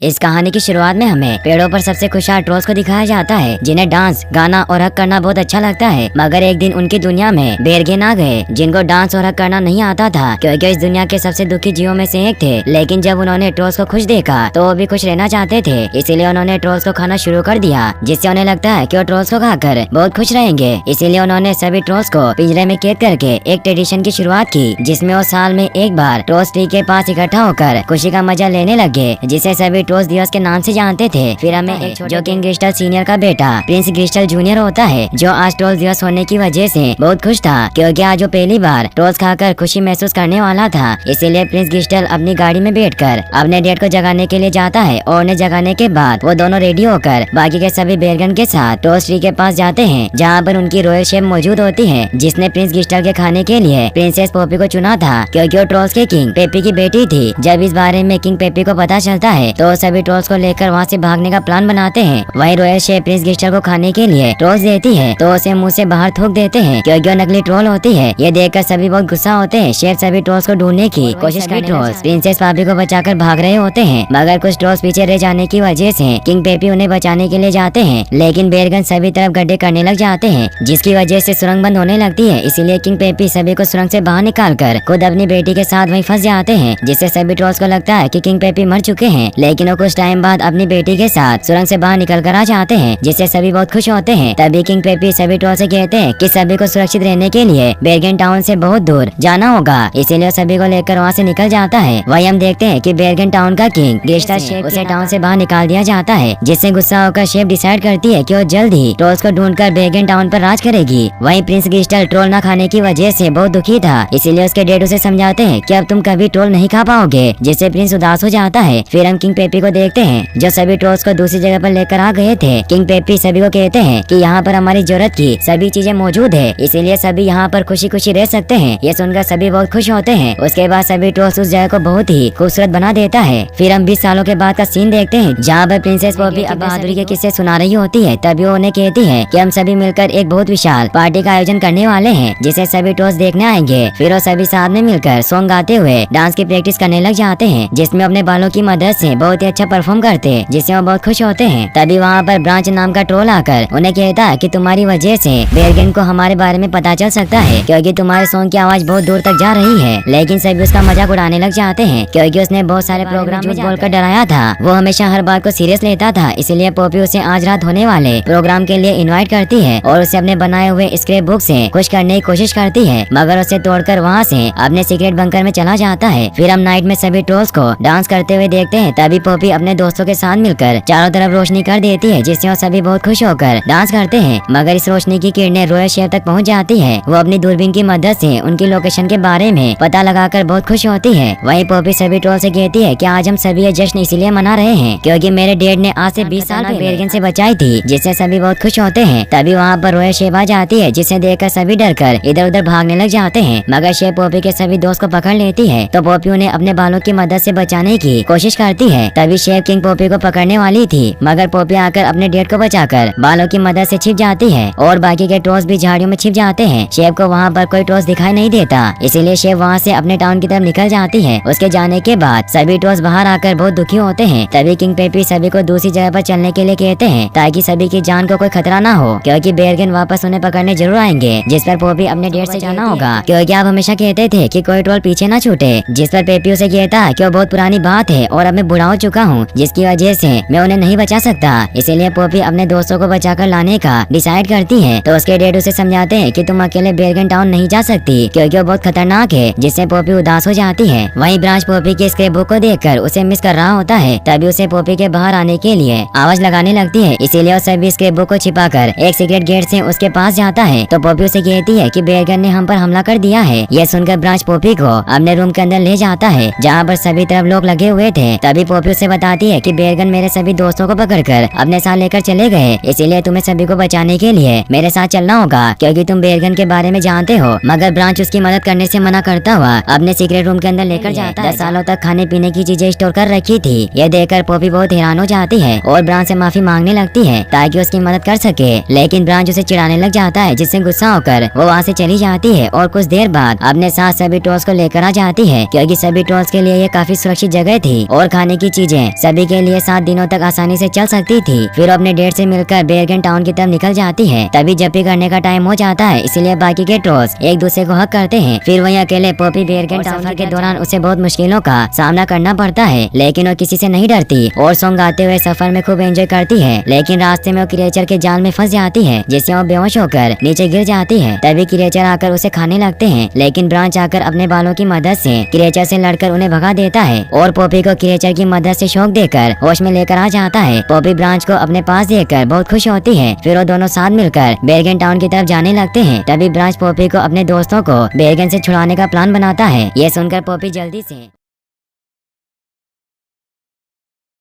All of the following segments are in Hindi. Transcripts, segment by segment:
इस कहानी की शुरुआट में हमें पेड़ों पर सबसे खुशहाल ट्रोल्स को दिखाया जाता है, जिन्हें डांस, गाना और हक करना बहुत अच्छा लगता है। मगर एक दिन उनकी दुनिया में बेरगेन आ गए, जिनको डांस और हक करना नहीं आता था, क्योंकि इस दुनिया के सबसे दुखी जीवों में से एक थे। लेकिन जब उन्होंने ट्रोल्स को खुश देखा तो वो भी खुश रहना चाहते थे, इसीलिए उन्होंने ट्रोल्स को खाना शुरू कर दिया, जिससे उन्हें लगता है कि वो ट्रोल्स को खाकर बहुत खुश रहेंगे। इसीलिए उन्होंने सभी ट्रोल्स को पिंजरे में कैद करके एक ट्रेडिशन की शुरुआत की, जिसमें वो साल में एक बार ट्रोल्स ट्री के पास इकट्ठा होकर खुशी का मजा लेने लगे, जिसे सभी ट्रोल्स दिवस के नाम से जानते थे। फिर हमें एक जो किंग क्रिस्टल सीनियर का बेटा प्रिंस क्रिस्टल जूनियर होता है, जो आज ट्रोल्स दिवस होने की वजह से बहुत खुश था, क्योंकि आज वो पहली बार ट्रोल्स खाकर खुशी महसूस करने वाला था। इसीलिए प्रिंस क्रिस्टल अपनी गाड़ी में बैठकर अपने डैड को जगाने के लिए जाता है, और उन्हें जगाने के बाद वो दोनों रेडी होकर बाकी के सभी बेरगन के साथ ट्रोल्स ट्री के पास जाते हैं, जहाँ पर उनकी रॉयल शेफ मौजूद होती है, जिसने प्रिंस क्रिस्टल के खाने के लिए प्रिंसेस पोपी को चुना था, क्योंकि वो ट्रोल्स के किंग पेपी की बेटी थी। जब इस बारे में किंग पेपी को पता चलता है तो सभी ट्रोल्स को लेकर वहाँ से भागने का प्लान बनाते हैं। वहीं रॉयल शेफ प्रिंस क्रिस्टल को खाने के लिए ट्रोल्स देती है तो उसे मुंह से बाहर थूक देते हैं, क्योंकि वो नकली ट्रोल होती है। ये देखकर सभी बहुत गुस्सा होते हैं। शेफ सभी ट्रोल्स को ढूंढने की कोशिश करते हैं। ट्रोल्स प्रिंसेस पापी को बचाकर भाग रहे होते हैं, मगर कुछ ट्रोल्स पीछे रह जाने की वजह से किंग पेपी उन्हें बचाने के लिए जाते हैं। लेकिन बेरगन सभी तरफ गड्ढे करने लग जाते हैं, जिसकी वजह से सुरंग बंद होने लगती है। इसीलिए किंग पेपी सभी को सुरंग से बाहर निकालकर खुद अपनी बेटी के साथ वहीं फंस जाते हैं, जिससे सभी ट्रोल्स को लगता है कि किंग पेपी मर चुके हैं। लेकिन वो कुछ टाइम बाद अपनी बेटी के साथ सुरंग से बाहर निकल कर आ जाते हैं, जिससे सभी बहुत खुश होते हैं। तभी किंग पेपी सभी ट्रोल से कहते हैं कि सभी को सुरक्षित रहने के लिए बेरगन टाउन से बहुत दूर जाना होगा, इसीलिए सभी को लेकर वहाँ से निकल जाता है। वही हम देखते हैं कि बेरगन टाउन का किंग क्रिस्टल शेफ उसे टाउन से बाहर निकाल दिया जाता है, जिससे गुस्सा होकर शेफ डिसाइड करती है कि वो जल्द ही ट्रोल्स को ढूंढकर बेरगन टाउन पर राज करेगी। वहीं प्रिंस क्रिस्टल ट्रोल न खाने की वजह से बहुत दुखी था, इसीलिए उसके डैड उसे समझाते हैं कि अब तुम कभी ट्रोल नहीं खा पाओगे, जिससे प्रिंस उदास हो जाता है। फिर हम किंग पेपी को देखते हैं, जो सभी ट्रोल्स को दूसरी जगह पर लेकर आ गए थे। किंग पेपी सभी को कहते हैं कि यहाँ पर हमारी जरूरत की सभी चीजें मौजूद है, इसीलिए सभी यहाँ पर खुशी खुशी रह सकते हैं। ये सुनकर सभी बहुत खुश होते हैं। उसके बाद सभी ट्रोल्स उस जगह को बहुत ही खूबसूरत बना देता है। फिर हम 20 सालों के बाद का सीन देखते हैं, जहाँ पर प्रिंसेस पोपी अब बहादुरी के किस्से सुना रही होती है। तभी वो उन्हें कहती है कि हम सभी मिलकर एक बहुत विशाल पार्टी का आयोजन करने वाले हैं, जिसे सभी ट्रोल्स देखने आएंगे। फिर वो सभी साथ में मिलकर सॉन्ग गाते हुए डांस की प्रैक्टिस करने लग जाते हैं, जिसमें अपने बालों की मदद से बहुत ही अच्छा परफॉर्म करते हैं, जिससे वो बहुत खुश होते हैं। तभी वहाँ पर ब्रांच नाम का ट्रोल आकर उन्हें कहता है कि तुम्हारी वजह से बेरगन को हमारे बारे में पता चल सकता है, क्योंकि तुम्हारे सॉन्ग की आवाज बहुत दूर तक जा रही है। लेकिन सभी उसका मजाक उड़ाने लग जाते हैं, क्योंकि उसने बहुत सारे प्रोग्राम में बोलकर डराया था। वो हमेशा हर बात को सीरियस लेता था, इसलिए पोपी उसे आज रात होने वाले प्रोग्राम के लिए इनवाइट करती है और उसे अपने बनाए हुए स्क्रैप बुक से खुश करने की कोशिश करती है, मगर उसे तोड़कर वहाँ से अपने सीक्रेट बंकर में चला जाता है। फिर हम नाइट में सभी ट्रोल्स को डांस करते हुए देखते हैं। तभी पोपी अपने दोस्तों के साथ मिलकर चारों तरफ रोशनी कर देती है, जिससे वो सभी बहुत खुश होकर डांस करते हैं। मगर इस रोशनी की किरणें रॉयल शेफ तक पहुंच जाती है। वो अपनी दूरबीन की मदद से उनकी लोकेशन के बारे में पता लगाकर बहुत खुश होती है। वहीं पोपी सभी ट्रोल से कहती है कि आज हम सभी ये जश्न इसीलिए मना रहे हैं क्योंकि मेरे डैड ने आज से 20 साल बेरगन से बचाई थी, जिससे सभी बहुत खुश होते हैं। तभी वहाँ पर रॉयल शेफ आ जाती है, जिसे देखकर सभी डरकर इधर उधर भागने लग जाते हैं। मगर शेफ पोपी के सभी दोस्त को पकड़ लेती है, तो पोपी उन्हें अपने बालों की मदद से बचाने की कोशिश करती है। तभी शेफ किंग पोपी को पकड़ने वाली थी, मगर पोपी आकर अपने डैड को बचाकर बालों की मदद से छिप जाती है, और बाकी के ट्रोल्स भी झाड़ियों में छिप जाते हैं। शेफ को वहाँ पर कोई ट्रोल्स दिखाई नहीं देता, इसीलिए शेफ वहाँ से अपने टाउन की तरफ निकल जाती है। उसके जाने के बाद सभी ट्रोल्स बाहर आकर बहुत दुखी होते हैं। तभी किंग पेपी सभी को दूसरी जगह पर चलने के लिए कहते हैं, ताकि सभी की जान को कोई खतरा ना हो, क्योंकि बेरगन वापस उन्हें पकड़ने जरूर आएंगे। जिस पर पोपी अपने डैड से जाना होगा, क्योंकि आप हमेशा कहते थे कि कोई ट्रोल पीछे ना छूटे। जिस पर पेपी उसे कहता है कि वो बहुत पुरानी बात है और अब मैं बूढ़ा हो चुका हूँ, जिसकी वजह से मैं उन्हें नहीं बचा सकता। इसीलिए पोपी अपने दोस्तों को बचाकर लाने का डिसाइड करती है। तो उसके डैड उसे समझाते हैं कि तुम अकेले बेरगन टाउन नहीं जा सकती, क्योंकि वो बहुत खतरनाक है, जिससे पोपी उदास हो जाती है। वहीं ब्रांच पोपी के स्क्रैप बुक को देखकर उसे मिस कर रहा होता है। तभी उसे पोपी के बाहर आने के लिए आवाज लगाने लगती है, इसीलिए वो सभी स्क्रैप बुक को छिपाकर एक सीक्रेट गेट से उसके पास जाता है। तो पोपी उसे कहती है कि बेरगन ने हम पर हमला कर दिया है। यह सुनकर ब्रांच पोपी को अपने रूम के अंदर ले जाता है, जहाँ पर सभी तरफ लोग लगे हुए थे। तभी पोपी उसे बताती है कि बेरगन मेरे सभी दोस्तों को पकड़कर अपने साथ लेकर चले गए, इसीलिए तुम्हें सभी को बचाने के लिए मेरे साथ चलना होगा, क्योंकि तुम बेरगन के बारे में जानते हो। मगर ब्रांच उसकी मदद करने से मना करता हुआ अपने सीक्रेट रूम के अंदर लेकर जाता है। 10 सालों तक खाने पीने की चीजें स्टोर कर रखी थी। यह देखकर पोपी बहुत हैरान हो जाती है और ब्रांच से माफी मांगने लगती है, ताकि उसकी मदद कर सके। लेकिन ब्रांच उसे चिढ़ाने लग जाता है, जिससे गुस्सा होकर वो वहाँ से चली जाती है और कुछ देर बाद अपने साथ सभी ट्रोल्स को लेकर आ जाती है, क्योंकि सभी ट्रोल्स के लिए ये काफी सुरक्षित जगह थी और खाने की चीजें खोजें सभी के लिए 7 दिनों तक आसानी से चल सकती थी। फिर अपने डेट से मिलकर बेरगन टाउन की तरफ निकल जाती है। तभी जप्पी करने का टाइम हो जाता है, इसलिए बाकी के ट्रोल्स एक दूसरे को हक करते हैं। फिर वहीं अकेले पॉपी बेरगन टाउन के दौरान उसे बहुत मुश्किलों का सामना करना पड़ता है, लेकिन वो किसी से नहीं डरती और सॉन्ग गाते हुए सफर में खूब एंजॉय करती है। लेकिन रास्ते में वो क्रिएचर के जाल में फंस जाती है, जिससे वो बेहोश होकर नीचे गिर जाती है। तभी क्रिएचर आकर उसे खाने लगते हैं, लेकिन ब्रांच आकर अपने बालों की मदद से क्रिएचर से लड़कर उन्हें भगा देता है और पॉपी को क्रिएचर की मदद से शॉक देकर होश में लेकर आ जाता है। पॉपी ब्रांच को अपने पास देखकर बहुत खुश होती है। फिर वो दोनों साथ मिलकर बेरगन टाउन की तरफ जाने लगते हैं। तभी ब्रांच पॉपी को अपने दोस्तों को बेरगन से छुड़ाने का प्लान बनाता है। ये सुनकर पॉपी जल्दी से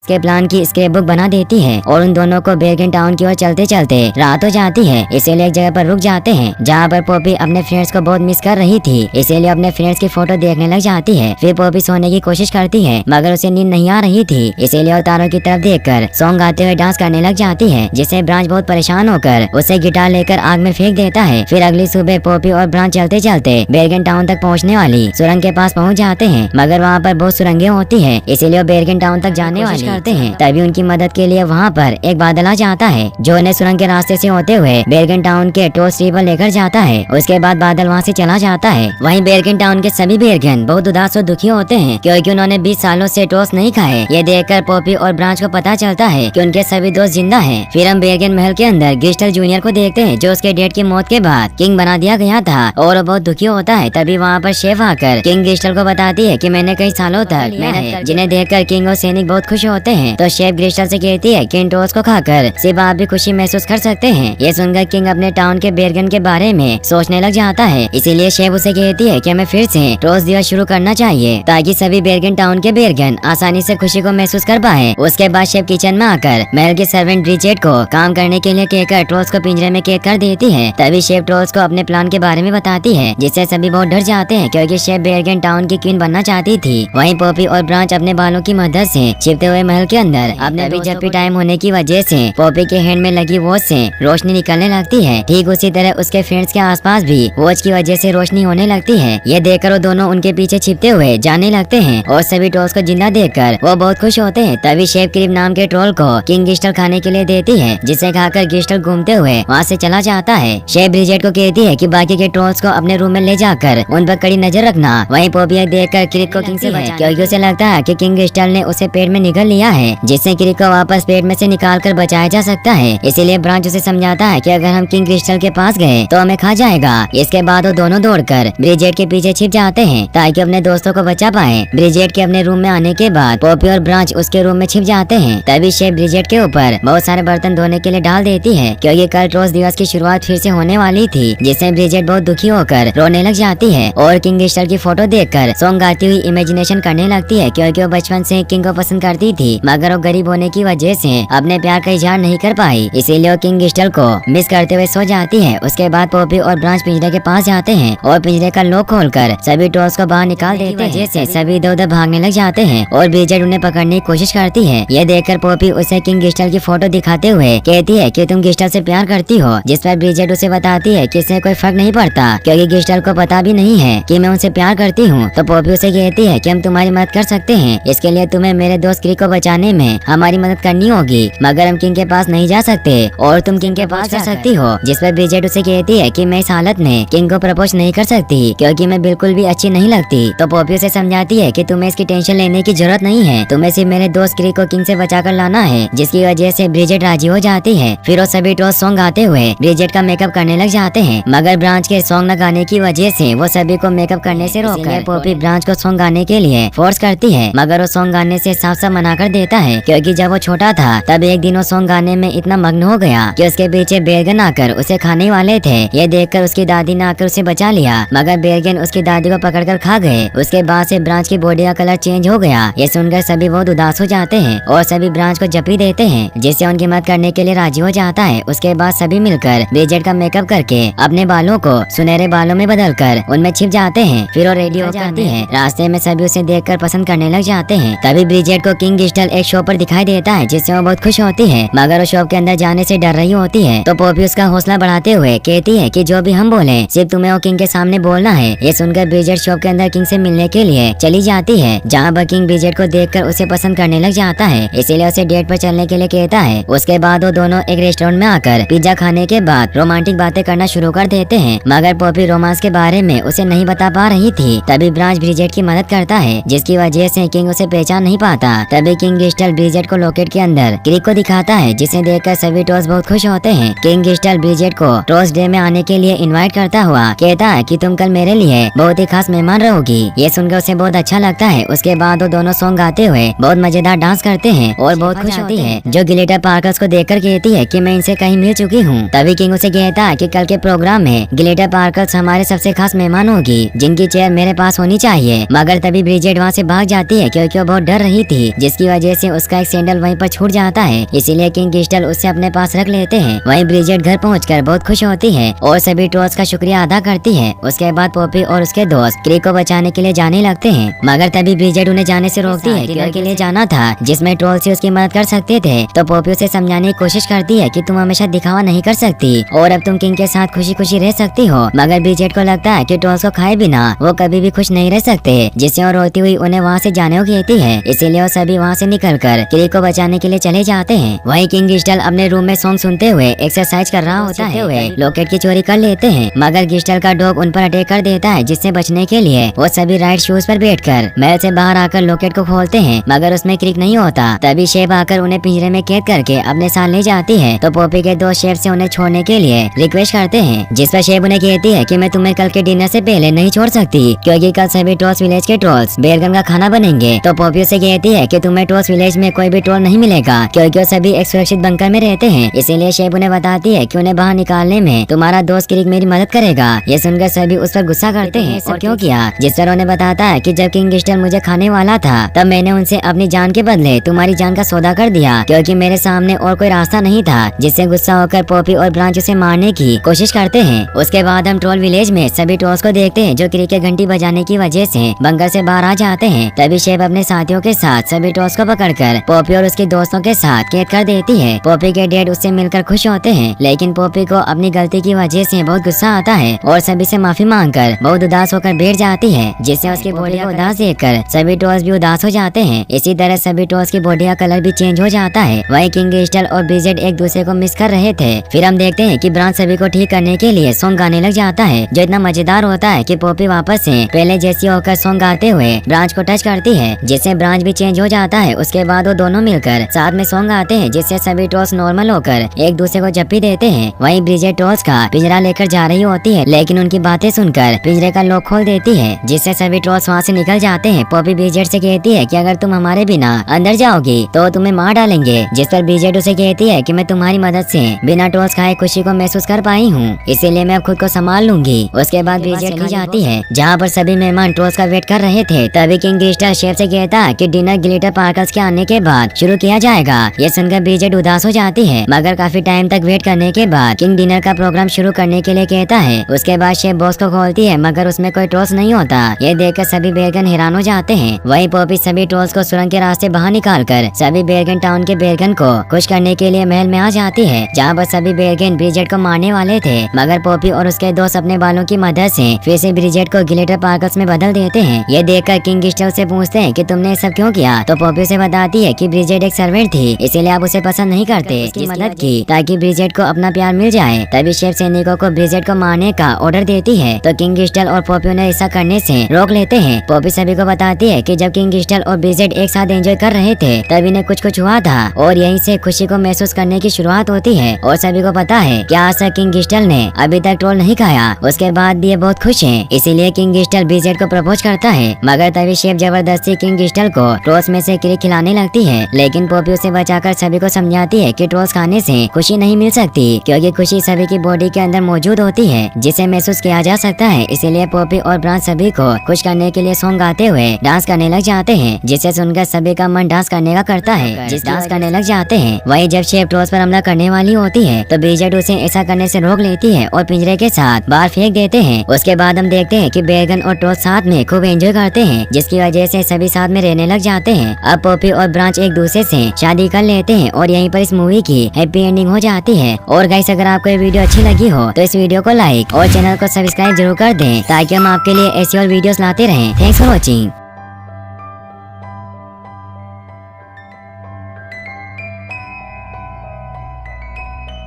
के प्लान की स्क्रैप बुक बना देती है और उन दोनों को बेरगन टाउन की ओर चलते चलते रात हो जाती है, इसीलिए एक जगह पर रुक जाते हैं जहाँ पर पॉपी अपने फ्रेंड्स को बहुत मिस कर रही थी, इसीलिए अपने फ्रेंड्स की फोटो देखने लग जाती है। फिर पॉपी सोने की कोशिश करती है मगर उसे नींद नहीं आ रही थी, इसीलिए वो तारों की तरफ देखकर सॉन्ग गाते हुए डांस करने लग जाती है, जिससे ब्रांच बहुत परेशान होकर उसे गिटार लेकर आग में फेंक देता है। फिर अगली सुबह पॉपी और ब्रांच चलते चलते बेरगन टाउन तक पहुँचने वाली सुरंग के पास पहुँच जाते हैं, मगर वहाँ पर बहुत सुरंगें होती है, इसीलिए वो बेरगन टाउन तक जाने वाली करते हैं। तभी उनकी मदद के लिए वहाँ पर एक बादल आ जाता है जो उन्हें सुरंग के रास्ते से होते हुए बेरगन टाउन के टोस्ट रिवर लेकर जाता है। उसके बाद बादल वहाँ से चला जाता है। वहीं बेरगन टाउन के सभी बेरगन बहुत उदास और दुखी होते हैं क्योंकि उन्होंने 20 सालों से टोस्ट नहीं खाए। ये देखकर पॉपी और ब्रांच को पता चलता है कि उनके सभी दोस्त जिंदा हैं। फिर हम बेरगन महल के अंदर ग्रिस्टल जूनियर को देखते हैं जो उसके डैड की मौत के बाद किंग बना दिया गया था और वो बहुत दुखी होता है। तभी वहाँ पर शेफ आकर किंग ग्रिस्टल को बताती है कि मैंने कई सालों तक मेहनत, जिन्हें देखकर किंग और सैनिक बहुत खुश होते हैं। तो शेफ ग्रिस्टल से कहती है कि इन टोस्ट को खाकर सिर्फ आप भी खुशी महसूस कर सकते हैं। ये सुनकर किंग अपने टाउन के बेरगन के बारे में सोचने लग जाता है, इसीलिए शेफ उसे कहती है कि हमें फिर से टोस्ट दिवस शुरू करना चाहिए ताकि सभी बेरगन टाउन के बेरगन आसानी से खुशी को महसूस कर पाए। उसके बाद शेफ किचन में आकर महल के सर्वेंट ब्रिजेट को काम करने के लिए कहकर ट्रोल्स को पिंजरे में कैद कर देती है। तभी शेफ ट्रोल्स को अपने प्लान के बारे में बताती है, जिससे सभी बहुत डर जाते हैं क्योंकि शेफ बेरगन टाउन की क्वीन बनना चाहती थी। वहीं पॉपी और ब्रांच अपने बालों की मदद से छिपते हुए महल के अंदर अपने जब भी टाइम होने की वजह से पॉपी के हैंड में लगी वॉच से रोशनी निकलने लगती है। ठीक उसी तरह उसके फ्रेंड्स के आसपास भी वॉच की वजह से रोशनी होने लगती है। ये देखकर वो दोनों उनके पीछे छिपते हुए जाने लगते हैं और सभी ट्रोल्स को जिंदा देखकर वो बहुत खुश होते हैं। तभी शेफ क्रीब नाम के ट्रोल को किंग गिस्टल खाने के लिए देती है, जिसे खाकर गिस्टल घूमते हुए वहाँ से चला जाता है। शेफ ब्रिजेट को कहती है कि बाकी के ट्रोल्स को अपने रूम में ले जाकर उन पर कड़ी नजर रखना। वहीं पॉपी देखकर क्रीब को किंग से बचाती है क्योंकि उसे लगता है कि किंग गिस्टल ने उसे पेट में निगल लिया है, जिससे क्रीब को वापस पेट में से निकाल कर बचाया जा सकता है। इसीलिए ब्रांच उसे समझाता है कि अगर हम किंग क्रिस्टल के पास गए तो हमें खा जाएगा। इसके बाद वो दोनों दौड़कर ब्रिजेट के पीछे छिप जाते हैं ताकि अपने दोस्तों को बचा पाए। ब्रिजेट के अपने रूम में आने के बाद पॉपी और ब्रांच उसके रूम में छिप जाते हैं। तभी शेफ ब्रिजेट के ऊपर बहुत सारे बर्तन धोने के लिए डाल देती है क्योंकि कल टोस्ट दिवस की शुरुआत फिर से होने वाली थी, जिससे ब्रिजेट बहुत दुखी होकर रोने लग जाती है और किंग क्रिस्टल की फोटो देखकर सॉन्ग गाती हुई इमेजिनेशन करने लगती है क्योंकि वो बचपन से किंग को पसंद करती थी, मगर वो गरीब होने की वजह से अपने प्यार का इजहार नहीं कर पाई, इसीलिए वो किंग क्रिस्टल को मिस करते हुए सो जाती है। उसके बाद पॉपी और ब्रांच पिंजरे के पास जाते हैं और पिंजरे का लॉक खोलकर सभी टॉस को बाहर निकाल देते हैं, जैसे सभी इधर उधर भागने लग जाते हैं और ब्रिजेट उन्हें पकड़ने की कोशिश करती है। ये देखकर पॉपी उसे किंग क्रिस्टल की फोटो दिखाते हुए कहती है कि तुम क्रिस्टल से प्यार करती हो, जिस पर ब्रिजेट उसे बताती है कि इससे कोई फर्क नहीं पड़ता क्योंकि क्रिस्टल को पता भी नहीं है कि मैं उनसे प्यार करती हूँ। तो पॉपी उसे कहती है कि हम तुम्हारी मदद कर सकते हैं, इसके लिए तुम्हें मेरे दोस्त क्रिक को बचाने में हमारी मदद करनी होगी, मगर हम किंग के पास नहीं जा सकते और तुम किंग के पास जा सकती हो। जिस पर ब्रिजेट उसे कहती है कि मैं इस हालत में किंग को प्रपोज नहीं कर सकती क्योंकि मैं बिल्कुल भी अच्छी नहीं लगती। तो पॉपी उसे समझाती है कि तुम्हें इसकी टेंशन लेने की जरूरत नहीं है, तुम्हें सिर्फ मेरे दोस्त क्रिक को किंग से बचा कर लाना है, जिसकी वजह से ब्रिजेट राजी हो जाती है। फिर वो सभी टॉस सॉन्ग गाते हुए ब्रिजेट का मेकअप करने लग जाते हैं, मगर ब्रांच के सॉन्ग न गाने की वजह से वो सभी को मेकअप करने से रोककर पॉपी ब्रांच को सॉन्ग गाने के लिए फोर्स करती है, मगर वो सॉन्ग गाने से साफ साफ मना कर देता है क्योंकि जब वो छोटा था तब एक दिन वो सॉन्ग गाने में इतना मग्न हो गया कि उसके पीछे बेरगन आकर उसे खाने वाले थे। ये देखकर उसकी दादी ने आकर उसे बचा लिया, मगर बेरगन उसकी दादी को पकड़कर खा गए। उसके बाद से ब्रांच की बॉडी का कलर चेंज हो गया। ये सुनकर सभी बहुत उदास हो जाते हैं और सभी ब्रांच को जपी देते हैं, जिससे उनकी मदद करने के लिए राजी हो जाता है। उसके बाद सभी मिलकर ब्रिजेट का मेकअप करके अपने बालों को सुनहरे बालों में बदलकर उनमें छिप जाते हैं। फिर वो रेडी हो जाती है। रास्ते में सभी उसे देखकर पसंद करने लग जाते हैं। तभी ब्रिजेट को किंग क्रिस्टल एक शॉप पर दिखाई देता है जिससे वो बहुत खुश होती है, मगर वो शॉप के अंदर जाने से डर रही होती है। तो पॉपी उसका हौसला बढ़ाते हुए कहती है कि जो भी हम बोले सिर्फ तुम्हें वो किंग के सामने बोलना है। ये सुनकर ब्रिजेट शॉप के अंदर किंग से मिलने के लिए चली जाती है, जहाँ पर किंग ब्रिजेट को देखकर उसे पसंद करने लग जाता है, इसीलिए उसे डेट पर चलने के लिए कहता है। उसके बाद वो दोनों एक रेस्टोरेंट में आकर पिज्जा खाने के बाद रोमांटिक बातें करना शुरू कर देते हैं, मगर पॉपी रोमांस के बारे में उसे नहीं बता पा रही थी। तभी ब्रांच ब्रिजेट की मदद करता है, जिसकी वजह से किंग उसे पहचान नहीं पाता। तभी किंग क्रिस्टल ब्रिजेट को लॉकेट के अंदर क्रिक को दिखाता है, जिसे देखकर सभी ट्रोल्स बहुत खुश होते हैं। किंग क्रिस्टल ब्रिजेट को ट्रोल्स डे में आने के लिए इनवाइट करता हुआ कहता है कि तुम कल मेरे लिए बहुत ही खास मेहमान रहोगी। ये सुनकर उसे बहुत अच्छा लगता है। उसके बाद वो दोनों सॉन्ग गाते हुए बहुत मजेदार डांस करते हैं और बहुत खुश होती है, जो ग्लिटर पार्कर्स को देखकर कहती है कि मैं इनसे कहीं मिल चुकी हूँ। तभी किंग उसे कहता है कि कल के प्रोग्राम में ग्लिटर पार्कर्स हमारे सबसे खास मेहमान होगी, जिनकी चेयर मेरे पास होनी चाहिए। मगर तभी ब्रिजेट वहाँ से भाग जाती है क्योंकि वो बहुत डर रही थी, जिसकी वजह से उसका एक सैंडल वहीं पर छूट जाता है, इसीलिए किंग क्रिस्टल उसे अपने पास रख लेते हैं। वहीं ब्रिजेट घर पहुंचकर बहुत खुश होती है और सभी ट्रोल्स का शुक्रिया अदा करती है। उसके बाद पॉपी और उसके दोस्त क्रिक को बचाने के लिए जाने लगते हैं, मगर तभी ब्रिजेट उन्हें जाने से रोकती है क्योंकि के लिए जाना था जिसमें ट्रोल्स ही उसकी मदद कर सकते थे। तो पॉपी उसे समझाने की कोशिश करती है कि तुम हमेशा दिखावा नहीं कर सकती और अब तुम किंग के साथ खुशी खुशी रह सकती हो। मगर ब्रिजेट को लगता है कि ट्रोल्स को खाए बिना वो कभी भी खुश नहीं रह सकते, जिससे वो रोती हुई उन्हें वहाँ से जाने को कहती है। इसीलिए वो सभी वहाँ से निकलकर क्रिक को बचाने के लिए चले जाते हैं। वहीं किंग क्रिस्टल अपने रूम में सॉन्ग सुनते हुए एक्सरसाइज कर रहा होता है, लॉकेट की चोरी कर लेते हैं, मगर क्रिस्टल का डॉग उन पर अटैक कर देता है, जिससे बचने के लिए वो सभी राइट शूज पर बैठकर महल से बाहर आकर लॉकेट को खोलते हैं, मगर उसमें क्रिक नहीं होता। तभी शेफ आकर उन्हें पिंजरे में कैद करके अपने साथ ले जाती है। तो पॉपी के दोस्त शेफ से उन्हें छोड़ने के लिए रिक्वेस्ट करते हैं, जिस पर शेफ उन्हें कहती है कि मैं तुम्हें कल के डिनर से पहले नहीं छोड़ सकती, क्योंकि कल सभी ट्रोल्स विलेज के ट्रोल्स बेरगन का खाना बनेंगे। तो पॉपी से कहती है कि तुम्हें ट्रोल्स विलेज में कोई भी ट्रोल नहीं मिलेगा, क्योंकि वो सभी एक सुरक्षित बंकर में रहते हैं। इसीलिए शेफ उन्हें बताती है कि उन्हें बाहर निकालने में तुम्हारा दोस्त क्रिक मेरी मदद करेगा। ये सुनकर सभी उस पर गुस्सा करते हैं और क्यों किया, जिस पर उन्हें बताता है कि जब किंग क्रिस्टल मुझे खाने वाला था तब मैंने उनसे अपनी जान के बदले तुम्हारी जान का सौदा कर दिया, क्योंकि मेरे सामने और कोई रास्ता नहीं था। जिससे गुस्सा होकर पॉपी और ब्रांच उसे मारने की कोशिश करते हैं। उसके बाद हम ट्रोल विलेज में सभी ट्रोल्स को देखते हैं जो क्रिक के घंटी बजाने की वजह से बंकर से बाहर आ जाते हैं। तभी शेफ अपने साथियों के साथ सभी ट्रोल्स को पकड़कर पॉपी और उसके दोस्तों के साथ कैद कर देती है। पॉपी के डैड उससे मिलकर खुश होते हैं, लेकिन पॉपी को अपनी गलती की वजह से बहुत गुस्सा आता है और सभी से माफी मांगकर बहुत उदास होकर बैठ जाती है, जिससे उसकी बॉडी को उदास देखकर सभी ट्रोल्स भी उदास हो जाते हैं। इसी तरह सभी ट्रोल्स की बॉडी का कलर भी चेंज हो जाता है। वहीं किंग क्रिस्टल और ब्रिजेट एक दूसरे को मिस कर रहे थे। फिर हम देखते हैं कि ब्रांच सभी को ठीक करने के लिए सॉन्ग गाने लग जाता है, जो इतना मजेदार होता है कि पॉपी वापस से पहले जैसी होकर सॉन्ग गाते हुए ब्रांच को टच करती है, जिससे ब्रांच भी चेंज हो जाता है। उसके बाद वो दोनों मिलकर साथ में सॉन्ग गाते हैं, जिससे सभी ट्रोल्स नॉर्मल होकर एक दूसरे को जप्पी देते हैं। वहीं ब्रिजेट ट्रोल्स का पिंजरा लेकर जा रही होती है, लेकिन उनकी बातें सुनकर पिंजरे का लॉक खोल देती है, जिससे सभी ट्रोल्स वहाँ से निकल जाते हैं। पॉपी ब्रिजेट से कहती है कि अगर तुम हमारे बिना अंदर जाओगी तो तुम्हें मार डालेंगे, जिस पर ब्रिजेट उसे कहती है कि मैं तुम्हारी मदद से बिना ट्रोल्स खाए खुशी को महसूस कर पाई हूँ, इसीलिए मैं अब खुद को संभाल लूंगी। उसके बाद ब्रिजेट जाती है जहाँ पर सभी मेहमान ट्रोल्स का वेट कर रहे थे। तभी किंग क्रिस्टल शेफ से कहता है कि डिनर ग्लिटर पार्कर्स के आने के बाद शुरू किया जाएगा। ये सुनकर ब्रिजेट उदास हो जाती है, मगर काफी टाइम तक वेट करने के बाद किंग डिनर का प्रोग्राम शुरू करने के लिए कहता है। उसके बाद शेफ बॉक्स को खोलती है, मगर उसमें कोई ट्रोल्स नहीं होता। ये देखकर सभी बेरगन हैरान हो जाते हैं। वहीं पॉपी सभी ट्रोल्स को सुरंग के रास्ते बाहर निकालकर सभी बेरगन टाउन के बेरगन को खुश करने के लिए महल में आ जाती है, जहाँ पर सभी बेरगन ब्रिजेट को मारने वाले थे, मगर पॉपी और उसके दोस्त अपने बालों की मदद से फिर से ब्रिजेट को ग्लिटर पार्कर्स में बदल देते हैं। ये देखकर किंग क्रिस्टल से पूछते हैं कि तुमने सब क्यों किया। तो पॉपी से बताती है कि ब्रिजेट एक सर्वेंट थी, इसीलिए आप उसे पसंद नहीं करते, इसकी मदद की ताकि ब्रिजेट को अपना प्यार मिल जाए। तभी शेफ सैनिकों को ब्रिजेट को मारने का ऑर्डर देती है, तो किंग क्रिस्टल और पॉपी उन्हें ऐसा करने से रोक लेते हैं। पॉपी सभी को बताती है कि जब किंग क्रिस्टल और ब्रिजेट एक साथ एंजॉय कर रहे थे तब इन्हें कुछ हुआ था और यहीं से खुशी को महसूस करने की शुरुआत होती है। और सभी को पता है कि आज तक किंग क्रिस्टल ने अभी तक ट्रोल नहीं खाया, उसके बाद भी ये बहुत खुश है। इसीलिए किंग क्रिस्टल ब्रिजेट को प्रपोज करता है, मगर तभी शेफ जबरदस्ती किंग क्रिस्टल को ट्रोल्स में से क्रिक खिलाने लगती है, लेकिन पॉपी उसे बचाकर सभी को समझाती है कि ट्रोल्स खाने से खुशी नहीं मिल सकती, क्योंकि खुशी सभी की बॉडी के अंदर मौजूद होती है, जिसे महसूस किया जा सकता है। इसीलिए पॉपी और ब्रांच सभी को खुश करने के लिए सॉन्ग गाते हुए डांस करने लग जाते हैं, जिसे सुनकर सभी का मन डांस करने का करता है, जिस डांस करने लग जाते हैं। वहीं जब शेफ ट्रोल्स पर हमला करने वाली होती है तो ब्रिजेट उसे ऐसा करने से रोक लेती है और पिंजरे के साथ बाहर फेंक देते हैं। उसके बाद हम देखते हैं कि बेरगन और ट्रोल्स साथ में खूब एंजॉय करते हैं, जिसकी वजह से सभी साथ में रहने लग जाते हैं। अब तब पॉपी और ब्रांच एक दूसरे से शादी कर लेते हैं और यहीं पर इस मूवी की हैप्पी एंडिंग हो जाती है। और गाइस अगर आपको ये वीडियो अच्छी लगी हो तो इस वीडियो को लाइक और चैनल को सब्सक्राइब जरूर कर दें ताकि हम आपके लिए ऐसी और वीडियोस लाते रहें। Thanks for watching.